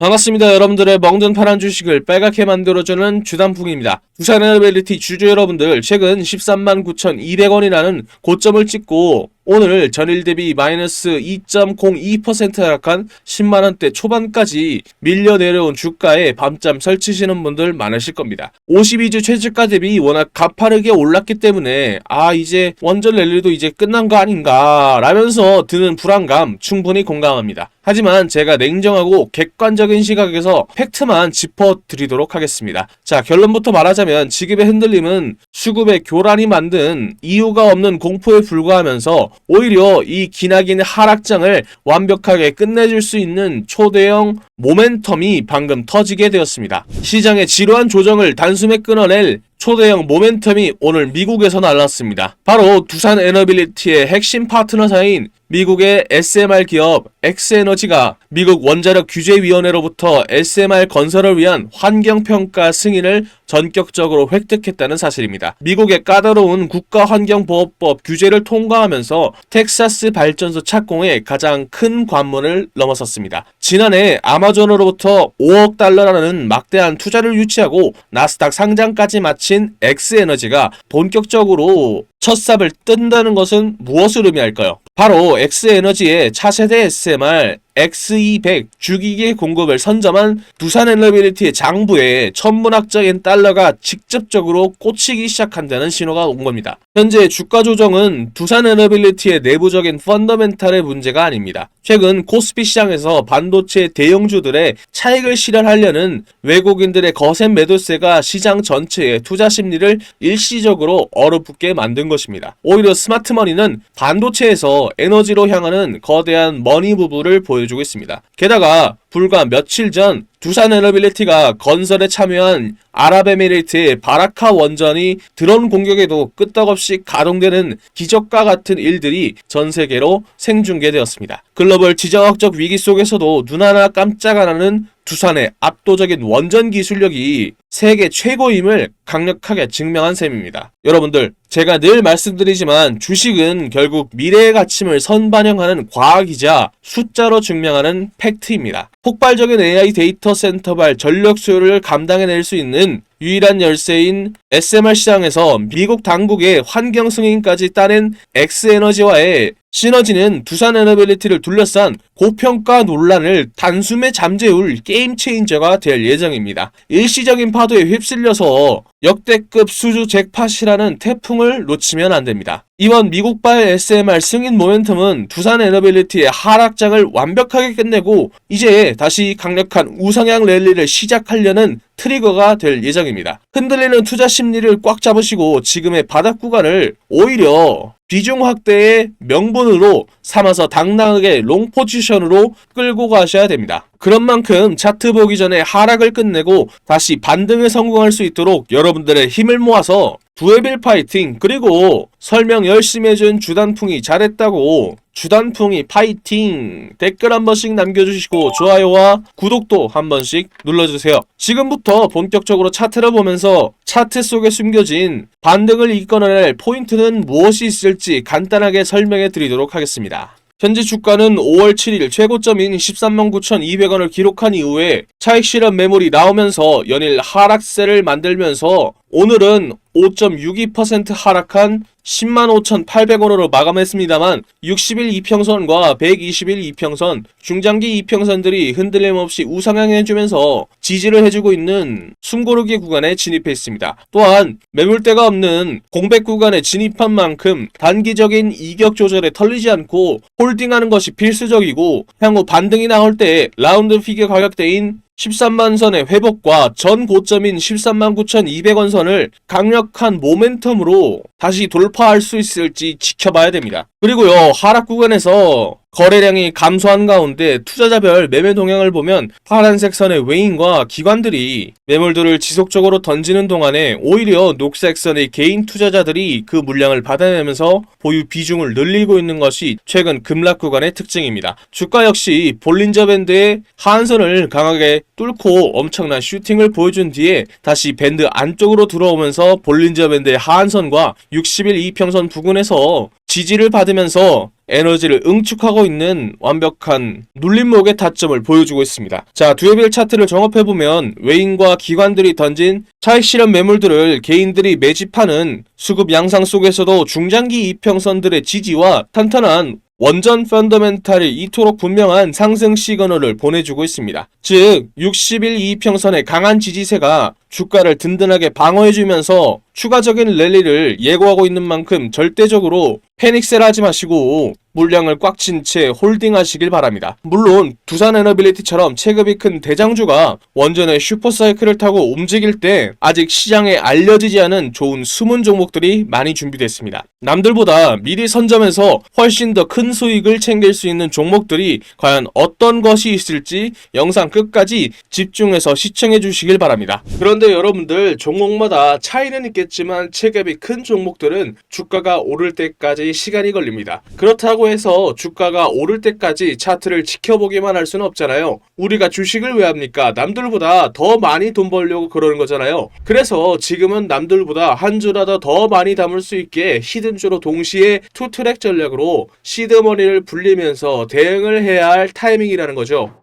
반갑습니다. 여러분들의 멍든 파란 주식을 빨갛게 만들어주는 주단풍입니다. 두산에너빌리티 주주 여러분들, 최근 13만 9,200원이라는 고점을 찍고 오늘 전일 대비 마이너스 2.02% 하락한 10만원대 초반까지 밀려 내려온 주가에 밤잠 설치시는 분들 많으실 겁니다. 52주 최저가 대비 워낙 가파르게 올랐기 때문에 이제 원전 랠리도 이제 끝난 거 아닌가 라면서 드는 불안감 충분히 공감합니다. 하지만 제가 냉정하고 객관적인 시각에서 팩트만 짚어드리도록 하겠습니다. 자, 결론부터 말하자면 지금의 흔들림은 수급의 교란이 만든 이유가 없는 공포에 불과하면서 오히려 이 기나긴 하락장을 완벽하게 끝내줄 수 있는 초대형 모멘텀이 방금 터지게 되었습니다. 시장의 지루한 조정을 단숨에 끊어낼 초대형 모멘텀이 오늘 미국에서 날랐습니다. 바로 두산에너빌리티의 핵심 파트너사인 미국의 SMR 기업 엑스에너지가 미국 원자력 규제위원회로부터 SMR 건설을 위한 환경평가 승인을 전격적으로 획득했다는 사실입니다. 미국의 까다로운 국가환경보호법 규제를 통과하면서 텍사스 발전소 착공에 가장 큰 관문을 넘어섰습니다. 지난해 아마존으로부터 5억 달러라는 막대한 투자를 유치하고 나스닥 상장까지 마친 엑스에너지가 본격적으로 첫 삽을 뜬다는 것은 무엇을 의미할까요? 바로 엑스에너지의 차세대 SMR X200 주기계 공급을 선점한 두산에너빌리티의 장부에 천문학적인 달러가 직접적으로 꽂히기 시작한다는 신호가 온 겁니다. 현재 주가 조정은 두산에너빌리티의 내부적인 펀더멘탈의 문제가 아닙니다. 최근 코스피 시장에서 반도체 대형주들의 차익을 실현하려는 외국인들의 거센 매도세가 시장 전체의 투자 심리를 일시적으로 얼어붙게 만든 것입니다. 오히려 스마트머니는 반도체에서 에너지로 향하는 거대한 머니 부부를 보여주고 있습니다. 게다가 불과 며칠 전 두산에너빌리티가 건설에 참여한 아랍에미레이트의 바라카 원전이 드론 공격에도 끄떡없이 가동되는 기적과 같은 일들이 전 세계로 생중계되었습니다. 글로벌 지정학적 위기 속에서도 눈 하나 깜짝 안 하는 두산의 압도적인 원전 기술력이 세계 최고임을 강력하게 증명한 셈입니다. 여러분들, 제가 늘 말씀드리지만 주식은 결국 미래의 가침을 선반영하는 과학이자 숫자로 증명하는 팩트입니다. 폭발적인 AI 데이터 센터발 전력 수요를 감당해낼 수 있는 유일한 열쇠인 SMR 시장에서 미국 당국의 환경 승인까지 따낸 엑스에너지와의 시너지는 두산에너빌리티를 둘러싼 고평가 논란을 단숨에 잠재울 게임 체인저가 될 예정입니다. 일시적인 파도에 휩쓸려서 역대급 수주 잭팟이라는 태풍을 놓치면 안됩니다. 이번 미국발 SMR 승인 모멘텀은 두산에너빌리티의 하락장을 완벽하게 끝내고 이제 다시 강력한 우상향 랠리를 시작하려는 트리거가 될 예정입니다. 흔들리는 투자 심리를 꽉 잡으시고 지금의 바닥 구간을 오히려 비중 확대의 명분으로 삼아서 당당하게 롱 포지션으로 끌고 가셔야 됩니다. 그런 만큼 차트 보기 전에 하락을 끝내고 다시 반등에 성공할 수 있도록 여러분들의 힘을 모아서 두에빌 파이팅, 그리고 설명 열심히 해준 주단풍이 잘했다고 주단풍이 파이팅 댓글 한 번씩 남겨주시고 좋아요와 구독도 한 번씩 눌러주세요. 지금부터 본격적으로 차트를 보면서 차트 속에 숨겨진 반등을 이끌어낼 포인트는 무엇이 있을지 간단하게 설명해 드리도록 하겠습니다. 현재 주가는 5월 7일 최고점인 13만 9,200원을 기록한 이후에 차익 실현 매물이 나오면서 연일 하락세를 만들면서 오늘은 5.62% 하락한 105,800원으로 마감했습니다만 60일 이평선과 120일 이평선, 중장기 이평선들이 흔들림 없이 우상향해주면서 지지를 해주고 있는 숨고르기 구간에 진입해 있습니다. 또한 매물대가 없는 공백 구간에 진입한 만큼 단기적인 이격 조절에 털리지 않고 홀딩하는 것이 필수적이고 향후 반등이 나올 때 라운드 피겨 가격대인 13만 선의 회복과 전 고점인 13만 9,200원 선을 강력한 모멘텀으로 다시 돌파할 수 있을지 지켜봐야 됩니다. 그리고요, 하락 구간에서 거래량이 감소한 가운데 투자자별 매매 동향을 보면 파란색 선의 외인과 기관들이 매물들을 지속적으로 던지는 동안에 오히려 녹색 선의 개인 투자자들이 그 물량을 받아내면서 보유 비중을 늘리고 있는 것이 최근 급락 구간의 특징입니다. 주가 역시 볼린저 밴드의 하한선을 강하게 뚫고 엄청난 슈팅을 보여준 뒤에 다시 밴드 안쪽으로 들어오면서 볼린저 밴드의 하한선과 60일 이평선 부근에서 지지를 받으면서 에너지를 응축하고 있는 완벽한 눌림목의 타점을 보여주고 있습니다. 자, 듀오빌 차트를 종합해보면 외인과 기관들이 던진 차익 실현 매물들을 개인들이 매집하는 수급 양상 속에서도 중장기 이평선들의 지지와 탄탄한 원전 펀더멘탈이 이토록 분명한 상승 시그널을 보내주고 있습니다. 즉 60일 이평선의 강한 지지세가 주가를 든든하게 방어해주면서 추가적인 랠리를 예고하고 있는 만큼 절대적으로 패닉셀 하지 마시고 물량을 꽉 친 채 홀딩하시길 바랍니다. 물론 두산에너빌리티처럼 체급이 큰 대장주가 원전의 슈퍼사이클을 타고 움직일 때 아직 시장에 알려지지 않은 좋은 숨은 종목들이 많이 준비됐습니다. 남들보다 미리 선점해서 훨씬 더 큰 수익을 챙길 수 있는 종목들이 과연 어떤 것이 있을지 영상 끝까지 집중해서 시청해 주시길 바랍니다. 그런데 여러분들 종목마다 차이는 있겠지만 체급이 큰 종목들은 주가가 오를 때까지 시간이 걸립니다. 그렇다고 해서 주가가 오를 때까지 차트를 지켜보기만 할 수는 없잖아요. 우리가 주식을 왜 합니까? 남들보다 더 많이 돈 벌려고 그러는 거잖아요. 그래서 지금은 남들보다 한 주라도 더 많이 담을 수 있게 히든주로 동시에 투트랙 전략으로 시드머니를 불리면서 대응을 해야 할 타이밍이라는 거죠.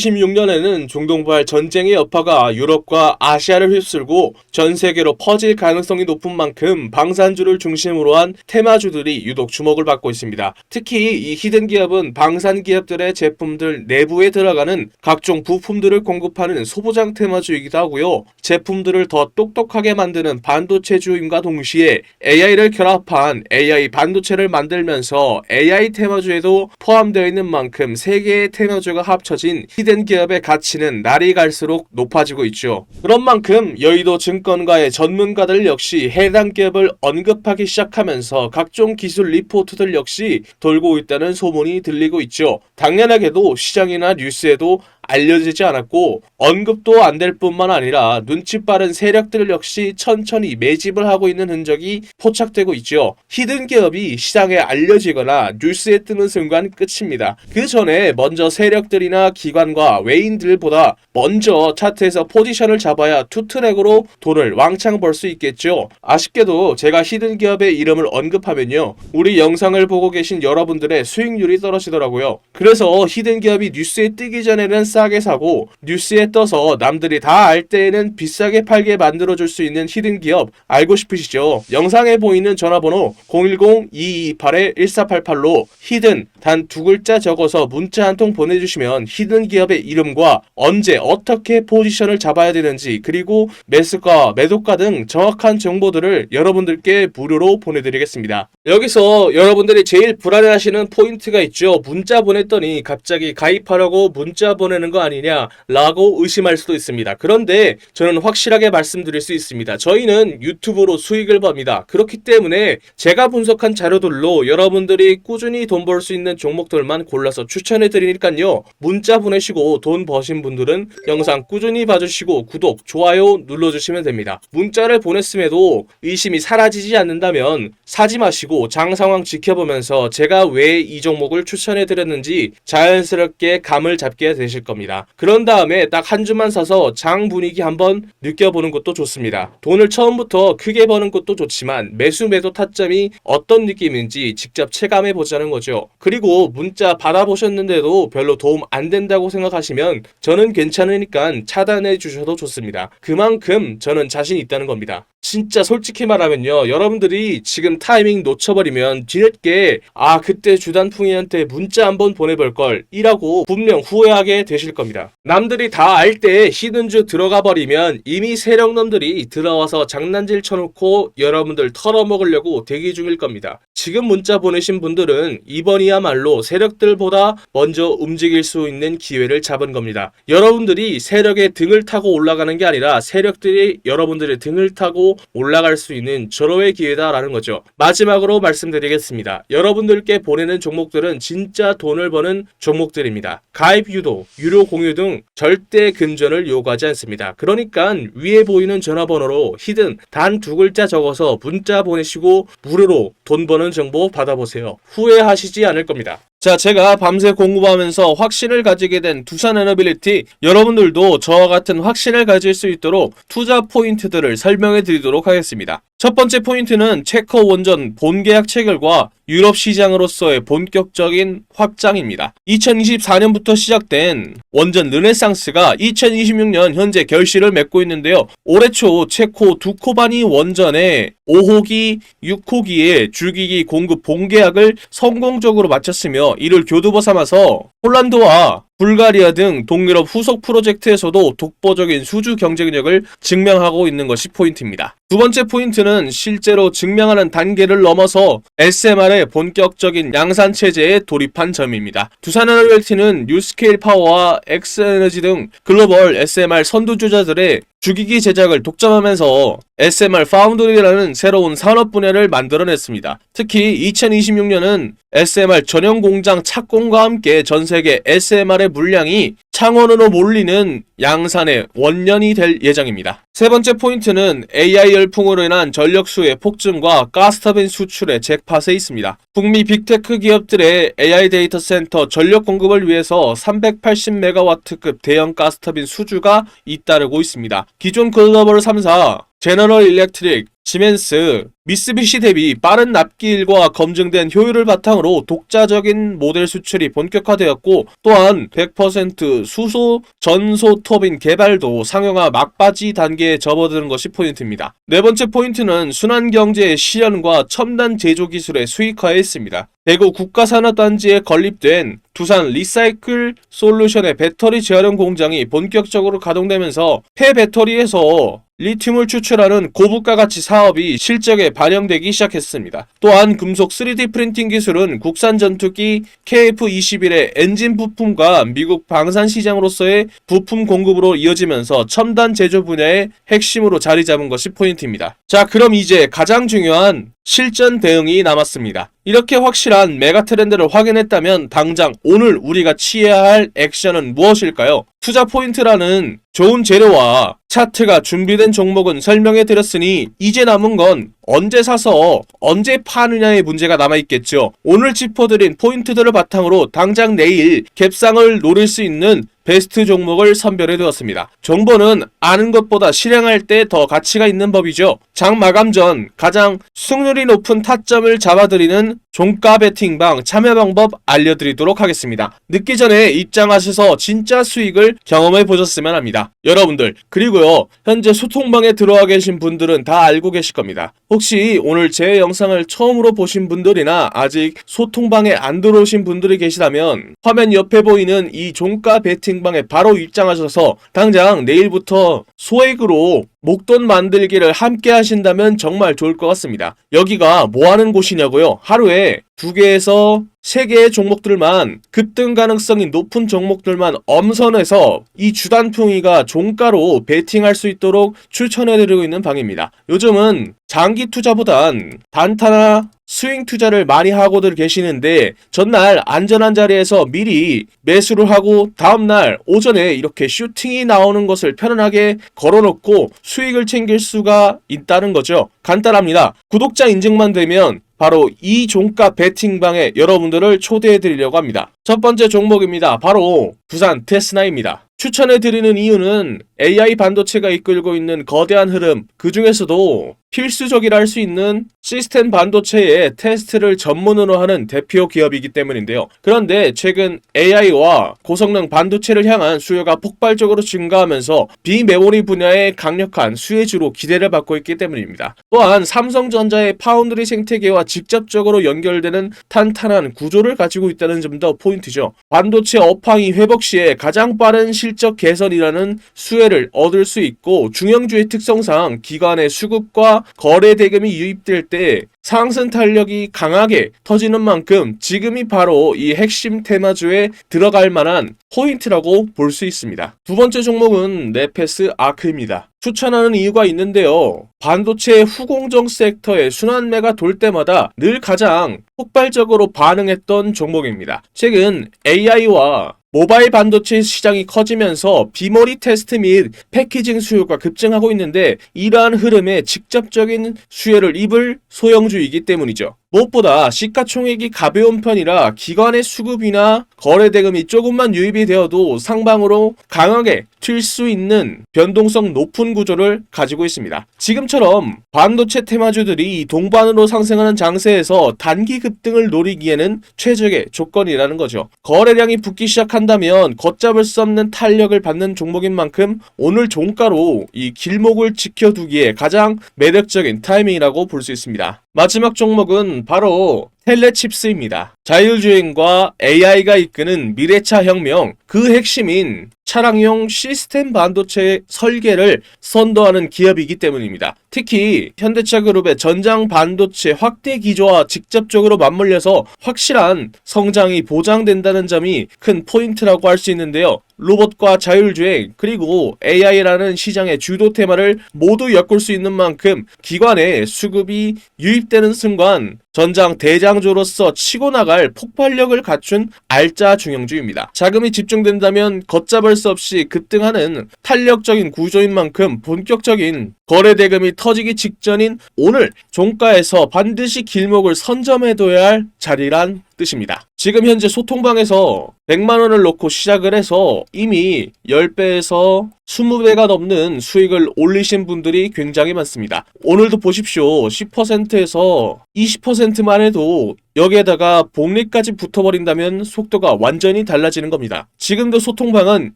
2026년에는 중동발 전쟁의 여파가 유럽과 아시아를 휩쓸고 전 세계로 퍼질 가능성이 높은 만큼 방산주를 중심으로 한 테마주들이 유독 주목을 받고 있습니다. 특히 이 히든 기업은 방산 기업들의 제품들 내부에 들어가는 각종 부품들을 공급하는 소부장 테마주이기도 하고요. 제품들을 더 똑똑하게 만드는 반도체주임과 동시에 AI를 결합한 AI 반도체를 만들면서 AI 테마주에도 포함되어 있는 만큼 세 개의 테마주가 합쳐진 히든 기업의 가치는 날이 갈수록 높아지고 있죠. 그런 만큼 여의도 증권가의 전문가들 역시 해당 기업을 언급하기 시작하면서 각종 기술 리포트들 역시 돌고 있다는 소문이 들리고 있죠. 당연하게도 시장이나 뉴스에도 알려지지 않았고 언급도 안 될 뿐만 아니라 눈치 빠른 세력들 역시 천천히 매집을 하고 있는 흔적이 포착되고 있죠. 히든 기업이 시장에 알려지거나 뉴스에 뜨는 순간 끝입니다. 그 전에 먼저 세력들이나 기관과 외인들보다 먼저 차트에서 포지션을 잡아야 투트랙으로 돈을 왕창 벌 수 있겠죠. 아쉽게도 제가 히든 기업의 이름을 언급하면요, 우리 영상을 보고 계신 여러분들의 수익률이 떨어지더라고요. 그래서 히든 기업이 뉴스에 뜨기 전에는 싸게 사고 뉴스에 떠서 남들이 다 알 때에는 비싸게 팔게 만들어줄 수 있는 히든 기업 알고 싶으시죠? 영상에 보이는 전화번호 010-2228-1488로 히든 단 두 글자 적어서 문자 한 통 보내주시면 히든 기업의 이름과 언제 어떻게 포지션을 잡아야 되는지 그리고 매수가 매도가 등 정확한 정보들을 여러분들께 무료로 보내드리겠습니다. 여기서 여러분들이 제일 불안해하시는 포인트가 있죠. 문자 보냈더니 갑자기 가입하라고 문자 보내는 거 아니냐 라고 의심할 수도 있습니다. 그런데 저는 확실하게 말씀드릴 수 있습니다. 저희는 유튜브로 수익을 법니다. 그렇기 때문에 제가 분석한 자료들로 여러분들이 꾸준히 돈 벌 수 있는 종목들만 골라서 추천해 드리니까요. 문자 보내시고 돈 버신 분들은 영상 꾸준히 봐주시고 구독, 좋아요 눌러주시면 됩니다. 문자를 보냈음에도 의심이 사라지지 않는다면 사지 마시고 장 상황 지켜보면서 제가 왜 이 종목을 추천해 드렸는지 자연스럽게 감을 잡게 되실 겁니다. 그런 다음에 딱 한 주만 사서 장 분위기 한번 느껴보는 것도 좋습니다. 돈을 처음부터 크게 버는 것도 좋지만 매수 매도 타점이 어떤 느낌인지 직접 체감해 보자는 거죠. 그리고 문자 받아보셨는데도 별로 도움 안 된다고 생각하시면 저는 괜찮으니까 차단해 주셔도 좋습니다. 그만큼 저는 자신 있다는 겁니다. 진짜 솔직히 말하면요, 여러분들이 지금 타이밍 놓쳐버리면 뒤늦게 그때 주단풍이한테 문자 한번 보내볼걸 이라고 분명 후회하게 되실 겁니다. 남들이 다 알 때 히든주 들어가 버리면 이미 세력놈들이 들어와서 장난질 쳐놓고 여러분들 털어먹으려고 대기 중일 겁니다. 지금 문자 보내신 분들은 이번이야말로 세력들보다 먼저 움직일 수 있는 기회를 잡은 겁니다. 여러분들이 세력의 등을 타고 올라가는 게 아니라 세력들이 여러분들의 등을 타고 올라갈 수 있는 절호의 기회다라는 거죠. 마지막으로 말씀드리겠습니다. 여러분들께 보내는 종목들은 진짜 돈을 버는 종목들입니다. 가입 유도, 유료 공유 등 절대 금전을 요구하지 않습니다. 그러니까 위에 보이는 전화번호로 히든 단 두 글자 적어서 문자 보내시고 무료로 돈 버는 정보 받아보세요. 후회하시지 않을 겁니다. 자, 제가 밤새 공부하면서 확신을 가지게 된 두산에너빌리티, 여러분들도 저와 같은 확신을 가질 수 있도록 투자 포인트들을 설명해 드리도록 하겠습니다. 첫 번째 포인트는 체커 원전 본계약 체결과 유럽 시장으로서의 본격적인 확장입니다. 2024년부터 시작된 원전 르네상스가 2026년 현재 결실을 맺고 있는데요. 올해 초 체코 두코바니 원전의 5호기, 6호기의 주기기 공급 본계약을 성공적으로 마쳤으며 이를 교두보 삼아서 폴란드와 불가리아 등 동유럽 후속 프로젝트에서도 독보적인 수주 경쟁력을 증명하고 있는 것이 포인트입니다. 두 번째 포인트는 실제로 증명하는 단계를 넘어서 SMR의 본격적인 양산 체제에 돌입한 점입니다. 두산에너빌리티는 뉴스케일 파워와 엑스에너지 등 글로벌 SMR 선두주자들의 주기기 제작을 독점하면서 SMR 파운드리라는 새로운 산업 분야를 만들어냈습니다. 특히 2026년은 SMR 전용 공장 착공과 함께 전세계 SMR의 물량이 창원으로 몰리는 양산의 원년이 될 예정입니다. 세 번째 포인트는 AI 열풍으로 인한 전력수의 폭증과 가스터빈 수출의 잭팟에 있습니다. 북미 빅테크 기업들의 AI 데이터 센터 전력 공급을 위해서 380메가와트급 대형 가스터빈 수주가 잇따르고 있습니다. 기존 글로벌 3사 제너럴 일렉트릭, 시멘스, 미쓰비시 대비 빠른 납기일과 검증된 효율을 바탕으로 독자적인 모델 수출이 본격화되었고 또한 100% 수소 전소 터빈 개발도 상용화 막바지 단계에 접어드는 것이 포인트입니다. 네 번째 포인트는 순환경제의 실현과 첨단 제조기술의 수익화에 있습니다. 대구 국가산업단지에 건립된 두산 리사이클 솔루션의 배터리 재활용 공장이 본격적으로 가동되면서 폐배터리에서 리튬을 추출하는 고부가 가치 사업이 실적에 반영되기 시작했습니다. 또한 금속 3D 프린팅 기술은 국산 전투기 KF-21의 엔진 부품과 미국 방산 시장으로서의 부품 공급으로 이어지면서 첨단 제조 분야의 핵심으로 자리 잡은 것이 포인트입니다. 자, 그럼 이제 가장 중요한 실전 대응이 남았습니다. 이렇게 확실한 메가 트렌드를 확인했다면 당장 오늘 우리가 취해야 할 액션은 무엇일까요? 투자 포인트라는 좋은 재료와 차트가 준비된 종목은 설명해 드렸으니 이제 남은 건 언제 사서 언제 파느냐의 문제가 남아있겠죠. 오늘 짚어드린 포인트들을 바탕으로 당장 내일 갭상을 노릴 수 있는 베스트 종목을 선별해 두었습니다. 정보는 아는 것보다 실행할 때 더 가치가 있는 법이죠. 장 마감 전 가장 수익률이 높은 타점을 잡아드리는 종가 베팅방 참여 방법 알려드리도록 하겠습니다. 늦기 전에 입장하셔서 진짜 수익을 경험해 보셨으면 합니다. 여러분들, 그리고요, 현재 소통방에 들어와 계신 분들은 다 알고 계실 겁니다. 혹시 오늘 제 영상을 처음으로 보신 분들이나 아직 소통방에 안 들어오신 분들이 계시다면 화면 옆에 보이는 이 종가 베팅방에 바로 입장하셔서 당장 내일부터 소액으로 목돈 만들기를 함께 하신다면 정말 좋을 것 같습니다. 여기가 뭐 하는 곳이냐고요? 하루에 2개에서 3개의 종목들만, 급등 가능성이 높은 종목들만 엄선해서 이 주단풍이가 종가로 베팅할 수 있도록 추천해드리고 있는 방입니다. 요즘은 장기 투자보단 단타나 스윙 투자를 많이 하고들 계시는데 전날 안전한 자리에서 미리 매수를 하고 다음날 오전에 이렇게 슈팅이 나오는 것을 편안하게 걸어놓고 수익을 챙길 수가 있다는 거죠. 간단합니다. 구독자 인증만 되면 바로 이 종가 베팅방에 여러분들을 초대해 드리려고 합니다. 첫 번째 종목입니다. 바로 두산 테스나입니다. 추천해드리는 이유는 AI 반도체가 이끌고 있는 거대한 흐름, 그 중에서도 필수적이라 할 수 있는 시스템 반도체의 테스트를 전문으로 하는 대표 기업이기 때문인데요. 그런데 최근 AI와 고성능 반도체를 향한 수요가 폭발적으로 증가하면서 비메모리 분야의 강력한 수혜주로 기대를 받고 있기 때문입니다. 또한 삼성전자의 파운드리 생태계와 직접적으로 연결되는 탄탄한 구조를 가지고 있다는 점도 포인트죠. 반도체 업황이 회복 시에 가장 빠른 실적 개선이라는 수혜를 얻을 수 있고 중형주의 특성상 기관의 수급과 거래 대금이 유입될 때 상승 탄력이 강하게 터지는 만큼 지금이 바로 이 핵심 테마주에 들어갈 만한 포인트라고 볼 수 있습니다. 두 번째 종목은 네페스 아크입니다. 추천하는 이유가 있는데요. 반도체 후공정 섹터의 순환매가 돌 때마다 늘 가장 폭발적으로 반응했던 종목입니다. 최근 AI와 모바일 반도체 시장이 커지면서 비머리 테스트 및 패키징 수요가 급증하고 있는데 이러한 흐름에 직접적인 수혜를 입을 소형주이기 때문이죠. 무엇보다 시가총액이 가벼운 편이라 기관의 수급이나 거래 대금이 조금만 유입이 되어도 상방으로 강하게 튈 수 있는 변동성 높은 구조를 가지고 있습니다. 지금처럼 반도체 테마주들이 동반으로 상승하는 장세에서 단기 급등을 노리기에는 최적의 조건이라는 거죠. 거래량이 붙기 시작한다면 걷잡을 수 없는 탄력을 받는 종목인 만큼 오늘 종가로 이 길목을 지켜두기에 가장 매력적인 타이밍이라고 볼 수 있습니다. 마지막 종목은 바로 텔레칩스입니다. 자율주행과 AI가 이끄는 미래차 혁명, 그 핵심인 차량용 시스템 반도체 설계를 선도하는 기업이기 때문입니다. 특히 현대차 그룹의 전장 반도체 확대 기조와 직접적으로 맞물려서 확실한 성장이 보장된다는 점이 큰 포인트라고 할 수 있는데요. 로봇과 자율주행 그리고 AI라는 시장의 주도 테마를 모두 엮을 수 있는 만큼 기관의 수급이 유입되는 순간 전장 대장주로서 치고 나갈 폭발력을 갖춘 알짜 중형주입니다. 자금이 집중된다면 걷잡을 수 없이 급등하는 탄력적인 구조인 만큼 본격적인 거래 대금이 터지기 직전인 오늘 종가에서 반드시 길목을 선점해둬야 할 자리란 뜻입니다. 지금 현재 소통방에서 100만원을 놓고 시작을 해서 이미 10배에서 20배가 넘는 수익을 올리신 분들이 굉장히 많습니다. 오늘도 보십시오. 10%에서 20%만 해도 여기에다가 복리까지 붙어버린다면 속도가 완전히 달라지는 겁니다. 지금도 소통방은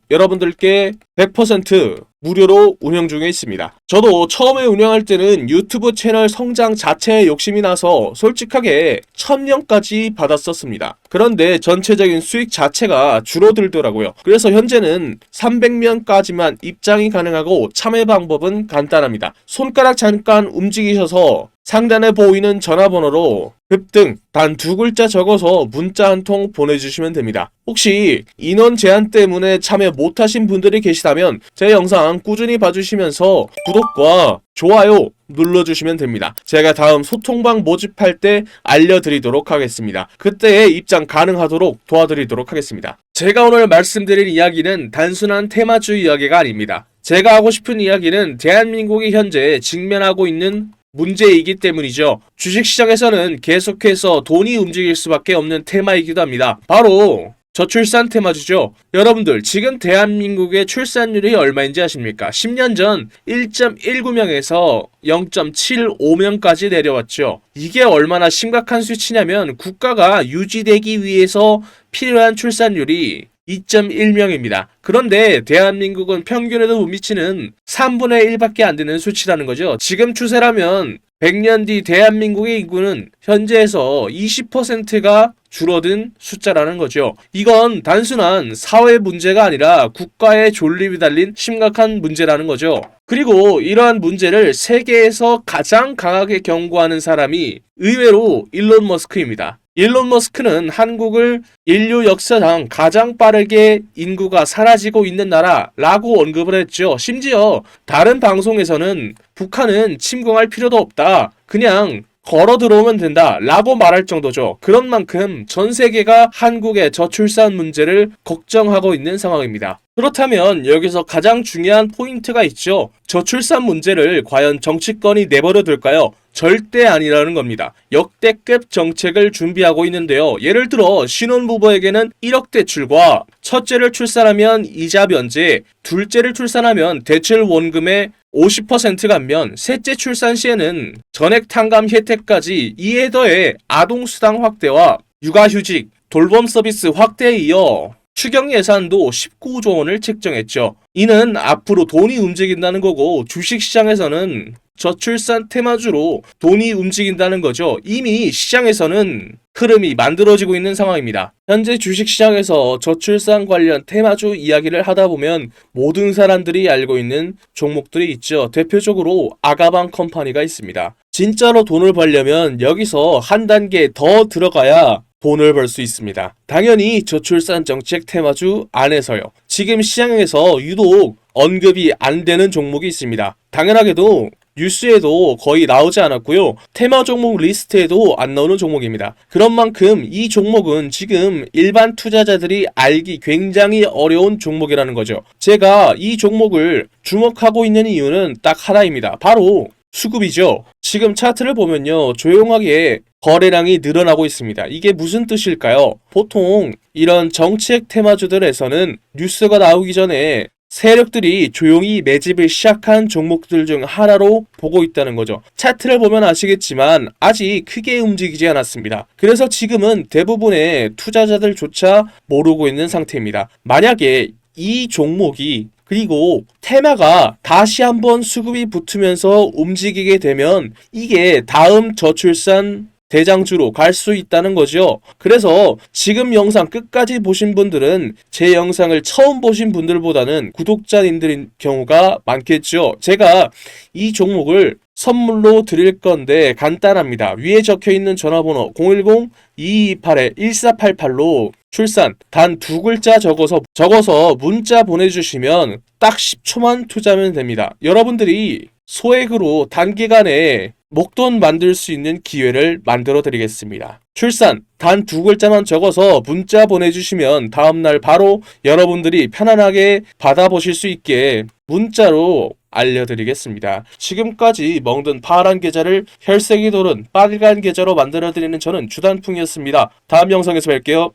여러분들께 100% 무료로 운영 중에 있습니다. 저도 처음에 운영할 때는 유튜브 채널 성장 자체에 욕심이 나서 솔직하게 1000명까지 받았었습니다. 그런데 전체적인 수익 자체가 줄어들더라고요. 그래서 현재는 300명까지만 입장이 가능하고 참여 방법은 간단합니다. 손가락 잠깐 움직이셔서 상단에 보이는 전화번호로 급등 단 2글자 적어서 문자 한 통 보내주시면 됩니다. 혹시 인원 제한 때문에 참여 못하신 분들이 계시다면 제 영상 꾸준히 봐주시면서 구독과 좋아요 눌러주시면 됩니다. 제가 다음 소통방 모집할 때 알려드리도록 하겠습니다. 그때에 입장 가능하도록 도와드리도록 하겠습니다. 제가 오늘 말씀드릴 이야기는 단순한 테마주 이야기가 아닙니다. 제가 하고 싶은 이야기는 대한민국이 현재 직면하고 있는 문제이기 때문이죠. 주식시장에서는 계속해서 돈이 움직일 수밖에 없는 테마이기도 합니다. 바로 저출산 테마주죠. 여러분들 지금 대한민국의 출산율이 얼마인지 아십니까? 10년 전 1.19명에서 0.75명까지 내려왔죠. 이게 얼마나 심각한 수치냐면 국가가 유지되기 위해서 필요한 출산율이 2.1명입니다. 그런데 대한민국은 평균에도 못 미치는 3분의 1밖에 안 되는 수치라는 거죠. 지금 추세라면 100년 뒤 대한민국의 인구는 현재에서 20%가 줄어든 숫자라는 거죠. 이건 단순한 사회 문제가 아니라 국가의 존립이 달린 심각한 문제라는 거죠. 그리고 이러한 문제를 세계에서 가장 강하게 경고하는 사람이 의외로 일론 머스크입니다. 일론 머스크는 한국을 인류 역사상 가장 빠르게 인구가 사라지고 있는 나라라고 언급을 했죠. 심지어 다른 방송에서는 북한은 침공할 필요도 없다. 그냥 걸어 들어오면 된다 라고 말할 정도죠. 그런 만큼 전 세계가 한국의 저출산 문제를 걱정하고 있는 상황입니다. 그렇다면 여기서 가장 중요한 포인트가 있죠. 저출산 문제를 과연 정치권이 내버려 둘까요? 절대 아니라는 겁니다. 역대급 정책을 준비하고 있는데요. 예를 들어 신혼부부에게는 1억 대출과 첫째를 출산하면 이자 면제, 둘째를 출산하면 대출 원금의 50% 감면, 셋째 출산 시에는 전액 탕감 혜택까지, 이에 더해 아동수당 확대와 육아휴직, 돌봄 서비스 확대에 이어 추경 예산도 19조 원을 책정했죠. 이는 앞으로 돈이 움직인다는 거고 주식시장에서는 저출산 테마주로 돈이 움직인다는 거죠. 이미 시장에서는 흐름이 만들어지고 있는 상황입니다. 현재 주식시장에서 저출산 관련 테마주 이야기를 하다 보면 모든 사람들이 알고 있는 종목들이 있죠. 대표적으로 아가방 컴퍼니가 있습니다. 진짜로 돈을 벌려면 여기서 한 단계 더 들어가야 돈을 벌 수 있습니다. 당연히 저출산 정책 테마주 안에서요. 지금 시장에서 유독 언급이 안 되는 종목이 있습니다. 당연하게도 뉴스에도 거의 나오지 않았고요. 테마 종목 리스트에도 안 나오는 종목입니다. 그런 만큼 이 종목은 지금 일반 투자자들이 알기 굉장히 어려운 종목이라는 거죠. 제가 이 종목을 주목하고 있는 이유는 딱 하나입니다. 바로 수급이죠. 지금 차트를 보면요. 조용하게 거래량이 늘어나고 있습니다. 이게 무슨 뜻일까요? 보통 이런 정책 테마주들에서는 뉴스가 나오기 전에 세력들이 조용히 매집을 시작한 종목들 중 하나로 보고 있다는 거죠. 차트를 보면 아시겠지만 아직 크게 움직이지 않았습니다. 그래서 지금은 대부분의 투자자들조차 모르고 있는 상태입니다. 만약에 이 종목이 그리고 테마가 다시 한번 수급이 붙으면서 움직이게 되면 이게 다음 저출산 대장주로 갈 수 있다는 거죠. 그래서 지금 영상 끝까지 보신 분들은 제 영상을 처음 보신 분들보다는 구독자님들인 경우가 많겠죠. 제가 이 종목을 선물로 드릴 건데 간단합니다. 위에 적혀 있는 전화번호 010-2228-1488로 출산 단 두 글자 적어서 문자 보내주시면 딱 10초만 투자하면 됩니다. 여러분들이 소액으로 단기간에 목돈 만들 수 있는 기회를 만들어 드리겠습니다. 출산 단 두 글자만 적어서 문자 보내주시면 다음날 바로 여러분들이 편안하게 받아보실 수 있게 문자로 알려드리겠습니다. 지금까지 먹는 파란 계좌를 혈색이 도는 빨간 계좌로 만들어드리는 저는 주단풍이었습니다. 다음 영상에서 뵐게요.